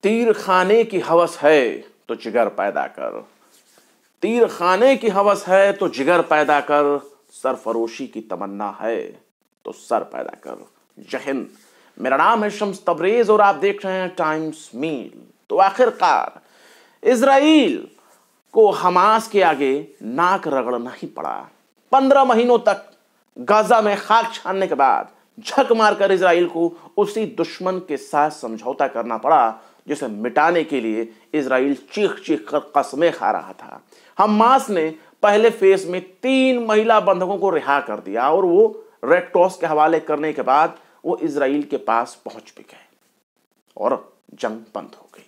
तीर खाने की हवस है तो जिगर पैदा कर, तीर खाने की हवस है तो जिगर पैदा कर, सरफरोशी की तमन्ना है तो सर पैदा कर। जय हिंद। मेरा नाम है शम्स तबरेज और आप देख रहे हैं टाइम्स मील। तो आखिरकार इजराइल को हमास के आगे नाक रगड़ना ही पड़ा। 15 महीनों तक गाजा में खाक छानने के बाद झक मारकर इजराइल को उसी दुश्मन के साथ समझौता करना पड़ा जिसे मिटाने के लिए इजराइल चीख चीख कर कसमें खा रहा था। हमास ने पहले फेज में 3 महिला बंधकों को रिहा कर दिया और वो रेड क्रॉस के हवाले करने के बाद वो इजराइल के पास पहुंच भी गए और जंग बंद हो गई।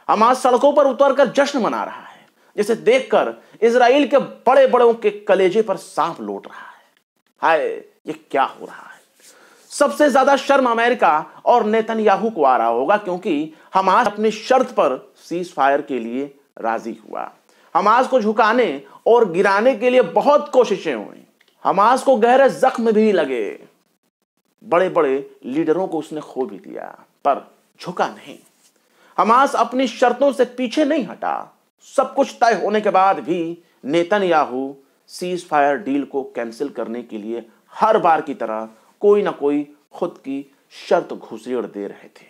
हमास सड़कों पर उतरकर जश्न मना रहा है, जिसे देखकर इजराइल के बड़े बड़ों के कलेजे पर सांप लौट रहा है। हाय, ये क्या हो रहा है। सबसे ज्यादा शर्म अमेरिका और नेतन्याहू को आ रहा होगा, क्योंकि हमास अपनी शर्त पर सीज फायर के लिए राजी हुआ। हमास को झुकाने और गिराने के लिए बहुत कोशिशें हुई। हमास को गहरे जख्म भी लगे, बड़े बड़े लीडरों को उसने खो भी दिया, पर झुका नहीं। हमास अपनी शर्तों से पीछे नहीं हटा। सब कुछ तय होने के बाद भी नेतन्याहू सीज फायर डील को कैंसिल करने के लिए हर बार की तरह कोई ना कोई खुद की शर्त घुसेड़ दे रहे थे।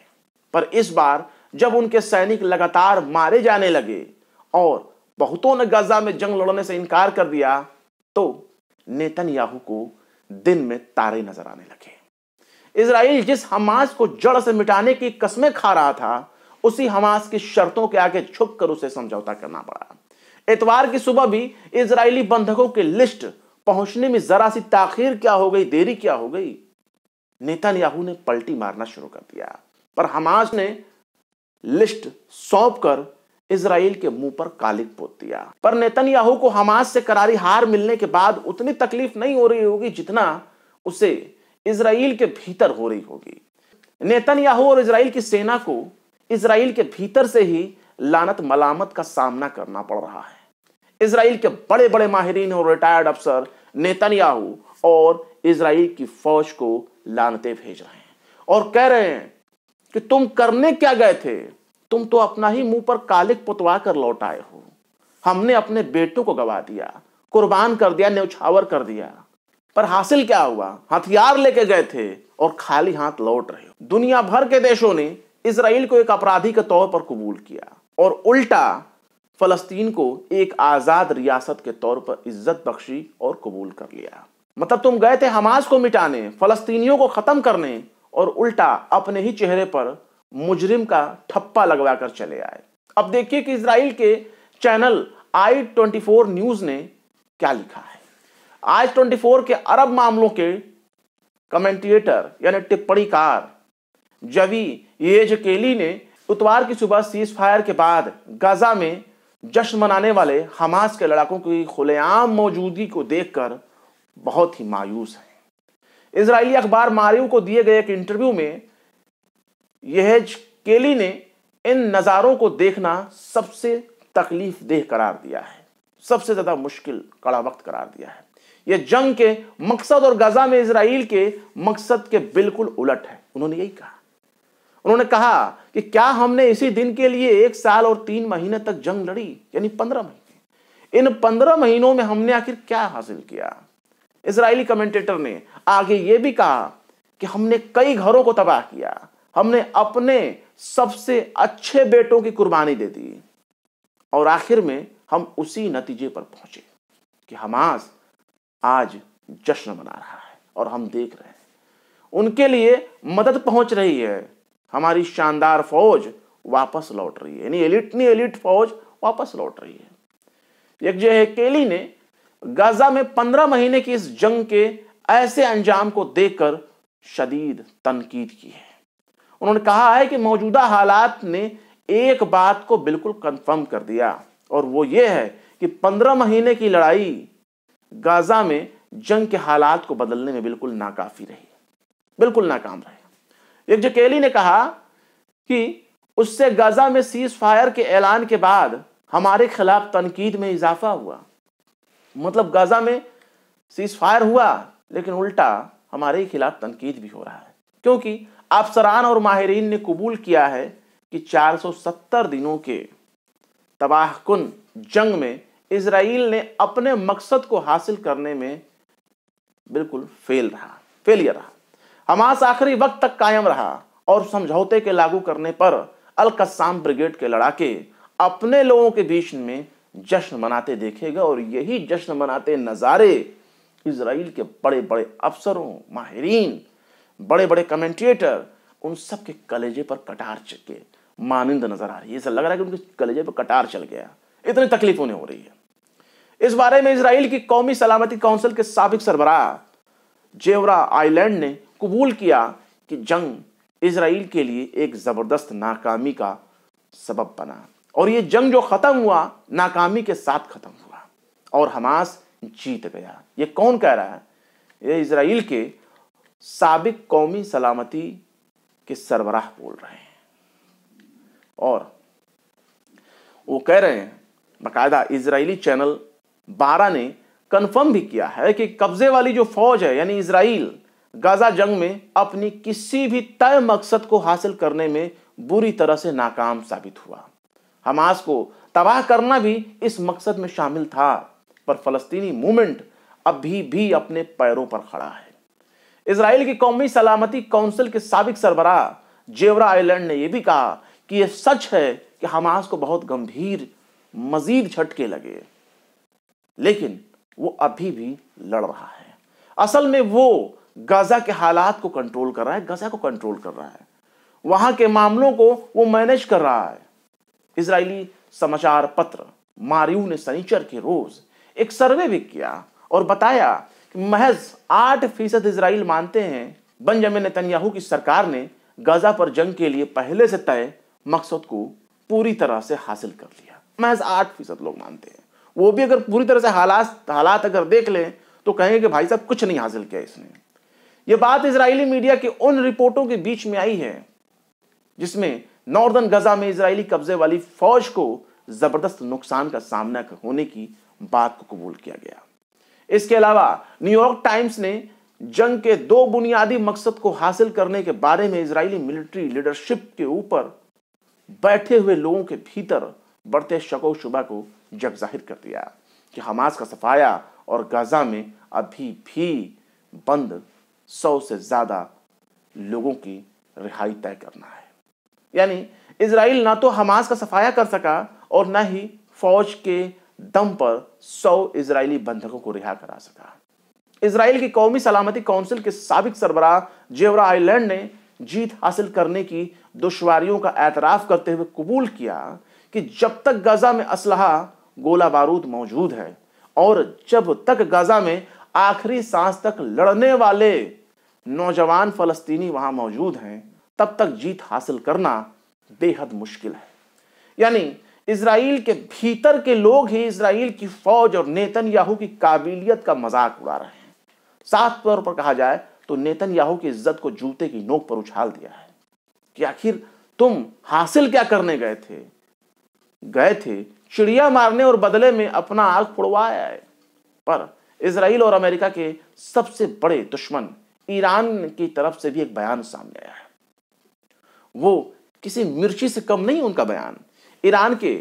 पर इस बार जब उनके सैनिक लगातार मारे जाने लगे और बहुतों ने गाजा में जंग लड़ने से इनकार कर दिया, तो नेतन्याहू को दिन में तारे नजर आने लगे। इजराइल जिस हमास को जड़ से मिटाने की कस्में खा रहा था, उसी हमास की शर्तों के आगे झुककर उसे समझौता करना पड़ा। इतवार की सुबह भी इजरायली बंधकों की लिस्ट पहुंचने में जरा सी ताखीर क्या हो गई, देरी क्या हो गई, नेतन्याहू ने पलटी मारना शुरू कर दिया। पर हमास ने लिस्ट सौंपकर इजराइल के मुंह पर कालिक पोत दिया। पर नेतन्याहू को हमास से करारी हार मिलने के बाद उतनी तकलीफ नहीं हो रही होगी जितना उसे इजराइल के भीतर हो रही होगी। नेतन्याहू और इजराइल की सेना को इजराइल के भीतर से ही लानत मलामत का सामना करना पड़ रहा है। इजराइल के बड़े बड़े माहिरीन और रिटायर्ड अफसर नेतन्याहू और इजराइल की फौज को लानतें भेज रहे हैं और कह रहे हैं कि तुम करने क्या गए थे, तुम तो अपना ही मुंह पर कालिक पुतवा कर लौट आए हो। हमने अपने बेटों को गवा दिया, कुर्बान कर दिया, न्यौछावर कर दिया, पर हासिल क्या हुआ? हथियार लेके गए थे और खाली हाथ लौट रहे हो। दुनिया भर के देशों ने इजराइल को एक अपराधी के तौर पर कबूल किया और उल्टा फलस्तीन को एक आजाद रियासत के तौर पर इज्जत बख्शी और कबूल कर लिया। मतलब तुम गए थे हमास को मिटाने, फलस्तीनियों को खत्म करने, और उल्टा अपने ही चेहरे पर मुजरिम का ठप्पा लगवाकर चले आए। अब देखिए कि इजराइल के चैनल i24 न्यूज ने क्या लिखा है। i24 के अरब मामलों के कमेंटेटर यानी टिप्पणीकार जवी येजकेली ने इतवार की सुबह सीज फायर के बाद गाजा में जश्न मनाने वाले हमास के लड़ाकों की खुलेआम मौजूदगी को देखकर बहुत ही मायूस हैं। इजरायली अखबार मारिव को दिए गए एक इंटरव्यू में येजकेली ने इन नज़ारों को देखना सबसे तकलीफ देह करार दिया है, सबसे ज्यादा मुश्किल कड़ा वक्त करार दिया है। यह जंग के मकसद और गाजा में इजराइल के मकसद के बिल्कुल उलट है। उन्होंने यही कहा। उन्होंने कहा कि क्या हमने इसी दिन के लिए 1 साल और 3 महीने तक जंग लड़ी, यानी 15 महीने। इन 15 महीनों में हमने आखिर क्या हासिल किया? इजरायली कमेंटेटर ने आगे यह भी कहा कि हमने कई घरों को तबाह किया, हमने अपने सबसे अच्छे बेटों की कुर्बानी दे दी और आखिर में हम उसी नतीजे पर पहुंचे कि हमास आज जश्न मना रहा है और हम देख रहे हैं उनके लिए मदद पहुंच रही है। हमारी शानदार फौज वापस लौट रही है, यानी एलिट फौज वापस लौट रही है। येजकेली ने गाजा में 15 महीने की इस जंग के ऐसे अंजाम को देखकर शदीद तनकीद की है। उन्होंने कहा है कि मौजूदा हालात ने एक बात को बिल्कुल कंफर्म कर दिया, और वो ये है कि 15 महीने की लड़ाई गाजा में जंग के हालात को बदलने में बिल्कुल नाकाफी रही, बिल्कुल नाकाम रहे। येजकेली ने कहा कि उससे गाजा में सीज फायर के ऐलान के बाद हमारे खिलाफ तनकीद में इजाफा हुआ। मतलब गाजा में सीज फायर हुआ, लेकिन उल्टा हमारे खिलाफ तनकीद भी हो रहा है, क्योंकि अफसरान और माहिरीन ने कबूल किया है कि 470 दिनों के तबाहकुन जंग में इजराइल ने अपने मकसद को हासिल करने में बिल्कुल फेलियर रहा। हमास आखिरी वक्त तक कायम रहा और समझौते के लागू करने पर अल कस्साम ब्रिगेड के लड़ाके अपने लोगों के बीच में जश्न मनाते देखेगा और यही जश्न मनाते नजारे इजराइल के बड़े बड़े अफसरों, माहिरीन, बड़े बड़े कमेंटेटर, उन सब के कलेजे पर कटार चल मानिंद नजर आ रही है। ऐसा लग रहा है कि उनके कलेजे पर कटार चल गया, इतनी तकलीफ उन्हें हो रही है। इस बारे में इजराइल की कौमी सलामती काउंसिल के साबिक सरबराह जेवरा आइलैंड ने कबूल किया कि जंग इजराइल के लिए एक जबरदस्त नाकामी का सबब बना और यह जंग जो खत्म हुआ नाकामी के साथ खत्म हुआ और हमास जीत गया। ये कौन कह रहा है? ये इजराइल के साबिक कौमी सलामती के सरबराह बोल रहे हैं और वो कह रहे हैं, बाकायदा इजरायली चैनल 12 ने कंफर्म भी किया है कि कब्जे वाली जो फौज है यानी इजराइल गाजा जंग में अपनी किसी भी तय मकसद को हासिल करने में बुरी तरह से नाकाम साबित हुआ। हमास को तबाह करना भी इस मकसद में शामिल था, पर फलस्तीनी मूवमेंट अभी भी अपने पैरों पर खड़ा है। इजराइल की कौमी सलामती काउंसिल के साबिक सरबराह जेवरा आइलैंड ने यह भी कहा कि यह सच है कि हमास को बहुत गंभीर मजीद झटके लगे, लेकिन वो अभी भी लड़ रहा है। असल में वो गाजा के हालात को कंट्रोल कर रहा है, गाजा को कंट्रोल कर रहा है, वहां के मामलों को वो मैनेज कर रहा है। इजरायली समाचार पत्र मारियू ने शनिचर के रोज एक सर्वे भी किया और बताया कि महज 8% इजराइल मानते हैं बेंजामिन नेतन्याहू की सरकार ने गाजा पर जंग के लिए पहले से तय मकसद को पूरी तरह से हासिल कर लिया। महज 8% लोग मानते हैं, वो भी अगर पूरी तरह से हालात अगर देख लें तो कहेंगे कि भाई साहब कुछ नहीं हासिल किया इसने। ये बात इजरायली मीडिया के उन रिपोर्टों के बीच में आई है जिसमें नॉर्दर्न गजा में इजरायली कब्जे वाली फौज को जबरदस्त नुकसान का सामना होने की बात को कबूल किया गया। इसके अलावा न्यूयॉर्क टाइम्स ने जंग के 2 बुनियादी मकसद को हासिल करने के बारे में इजरायली मिलिट्री लीडरशिप के ऊपर बैठे हुए लोगों के भीतर बढ़ते शको शुबा को जगजाहिर कर दिया कि हमास का सफाया और गाजा में अभी भी बंद 100 से ज्यादा लोगों की रिहाई तय करना है। यानी इजराइल ना तो हमास का सफाया कर सका और ना ही फौज के दम पर 100 इजरायली बंधकों को रिहा करा सका। इजराइल की कौमी सलामती काउंसिल के साबिक सरबराह जेवरा आइलैंड ने जीत हासिल करने की दुश्वारियों का एतराफ करते हुए कबूल किया कि जब तक गाजा में असलहा, गोला बारूद मौजूद है और जब तक गाजा में आखिरी सांस तक लड़ने वाले नौजवान फलस्तीनी वहां मौजूद हैं, तब तक जीत हासिल करना बेहद मुश्किल है। यानी इजराइल के भीतर के लोग ही इजराइल की फौज और नेतन्याहू की काबिलियत का मजाक उड़ा रहे हैं। साफ तौर पर कहा जाए तो नेतन्याहू की इज्जत को जूते की नोक पर उछाल दिया है कि आखिर तुम हासिल क्या करने गए थे चिड़िया मारने और बदले में अपना आग फुड़वाया है। पर इजराइल और अमेरिका के सबसे बड़े दुश्मन ईरान की तरफ से भी एक बयान सामने आया है। वो किसी मिर्ची से कम नहीं उनका बयान। ईरान के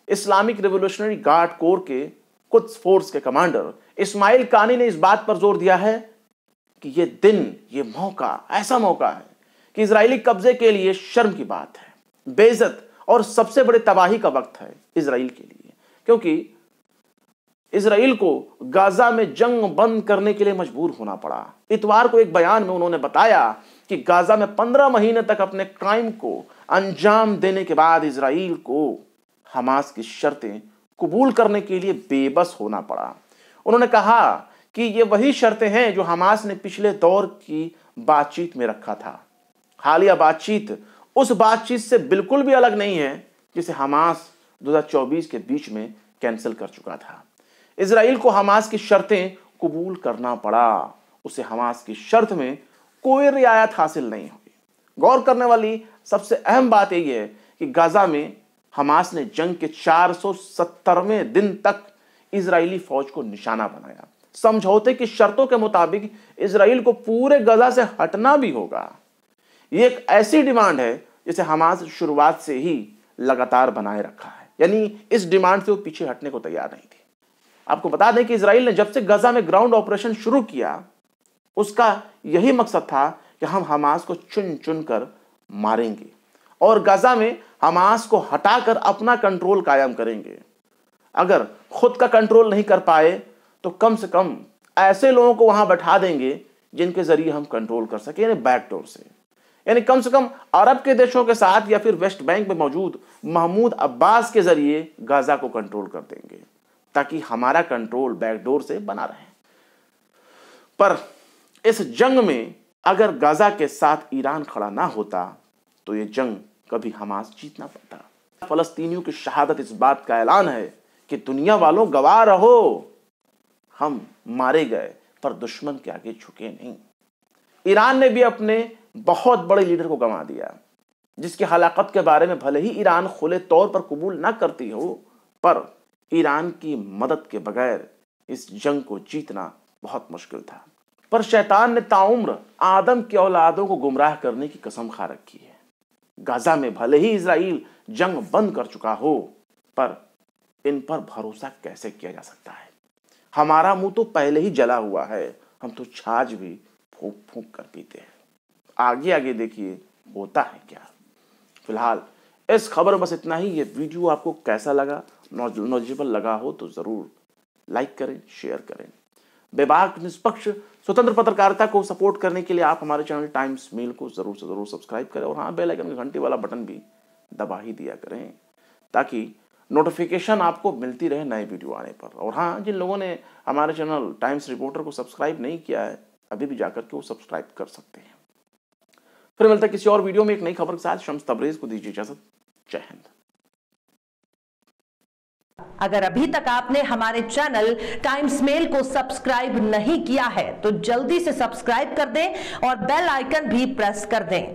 इस्लामिक रिवोल्यूशनरी गार्ड कोर के कुद्स फोर्स के कमांडर इस्माइल कानी ने इस बात पर जोर दिया है कि ये दिन, ये मौका ऐसा मौका है कि इजरायली कब्जे के लिए शर्म की बात है, बेइज्जत और सबसे बड़े तबाही का वक्त है इजराइल के लिए, क्योंकि इजराइल को गाजा में जंग बंद करने के लिए मजबूर होना पड़ा। इतवार को एक बयान में उन्होंने बताया कि गाजा में 15 महीने तक अपने क्राइम को अंजाम देने के बाद इजराइल को हमास की शर्तें कबूल करने के लिए बेबस होना पड़ा। उन्होंने कहा कि ये वही शर्तें हैं जो हमास ने पिछले दौर की बातचीत में रखा था। हालिया बातचीत उस बातचीत से बिल्कुल भी अलग नहीं है जिसे हमास 2024 के बीच में कैंसिल कर चुका था। इजराइल को हमास की शर्तें कबूल करना पड़ा। उसे हमास की शर्त में कोई रियायत हासिल नहीं हुई। गौर करने वाली सबसे अहम बात यही है कि गाजा में हमास ने जंग के 470वें दिन तक इजरायली फौज को निशाना बनाया। समझौते की शर्तों के मुताबिक इजराइल को पूरे गाजा से हटना भी होगा। ये एक ऐसी डिमांड है जिसे हमास शुरुआत से ही लगातार बनाए रखा है। यानी इस डिमांड से वो पीछे हटने को तैयार नहीं थी। आपको बता दें कि इजराइल ने जब से गजा में ग्राउंड ऑपरेशन शुरू किया, उसका यही मकसद था कि हम हमास को चुन चुन कर मारेंगे और गजा में हमास को हटाकर अपना कंट्रोल कायम करेंगे। अगर खुद का कंट्रोल नहीं कर पाए तो कम से कम ऐसे लोगों को वहां बैठा देंगे जिनके जरिए हम कंट्रोल कर सके, यानी बैकडोर से। यानी कम से कम अरब के देशों के साथ या फिर वेस्ट बैंक में मौजूद महमूद अब्बास के जरिए गाजा को कंट्रोल कर देंगे, ताकि हमारा कंट्रोल बैकडोर से बना रहे। पर इस जंग में अगर गाजा के साथ ईरान खड़ा ना होता तो ये जंग कभी हमास जीत ना पाता। फलस्तीनियों की शहादत इस बात का ऐलान है कि दुनिया वालों गवाह रहो, हम मारे गए पर दुश्मन के आगे झुके नहीं। ईरान ने भी अपने बहुत बड़े लीडर को गंवा दिया, जिसकी हलाकत के बारे में भले ही ईरान खुले तौर पर कबूल ना करती हो, पर ईरान की मदद के बगैर इस जंग को जीतना बहुत मुश्किल था। पर शैतान ने ताउम्र आदम की औलादों को गुमराह करने की कसम खा रखी है। गाजा में भले ही इजराइल जंग बंद कर चुका हो, पर इन पर भरोसा कैसे किया जा सकता है? हमारा मुंह तो पहले ही जला हुआ है, हम तो छाछ भी फूंक फूंक कर पीते हैं। आगे आगे देखिए होता है क्या। फिलहाल इस खबर बस इतना ही। ये वीडियो आपको कैसा लगा, नॉलेजेबल लगा हो तो जरूर लाइक करें, शेयर करें। बेबाक निष्पक्ष स्वतंत्र पत्रकारिता को सपोर्ट करने के लिए आप हमारे चैनल टाइम्स मेल को जरूर से जरूर सब्सक्राइब करें और हाँ, बेल आइकन घंटी वाला बटन भी दबा ही दिया करें, ताकि नोटिफिकेशन आपको मिलती रहे नए वीडियो आने पर। और हाँ, जिन लोगों ने हमारे चैनल टाइम्स रिपोर्टर को सब्सक्राइब नहीं किया है, अभी भी जाकर के वो सब्सक्राइब कर सकते हैं। फिर मिलता है किसी और वीडियो में एक नई खबर के साथ। शम्स तबरेज को दीजिए इजाजत। जय हिंद। अगर अभी तक आपने हमारे चैनल टाइम्स मेल को सब्सक्राइब नहीं किया है तो जल्दी से सब्सक्राइब कर दें और बेल आइकन भी प्रेस कर दें।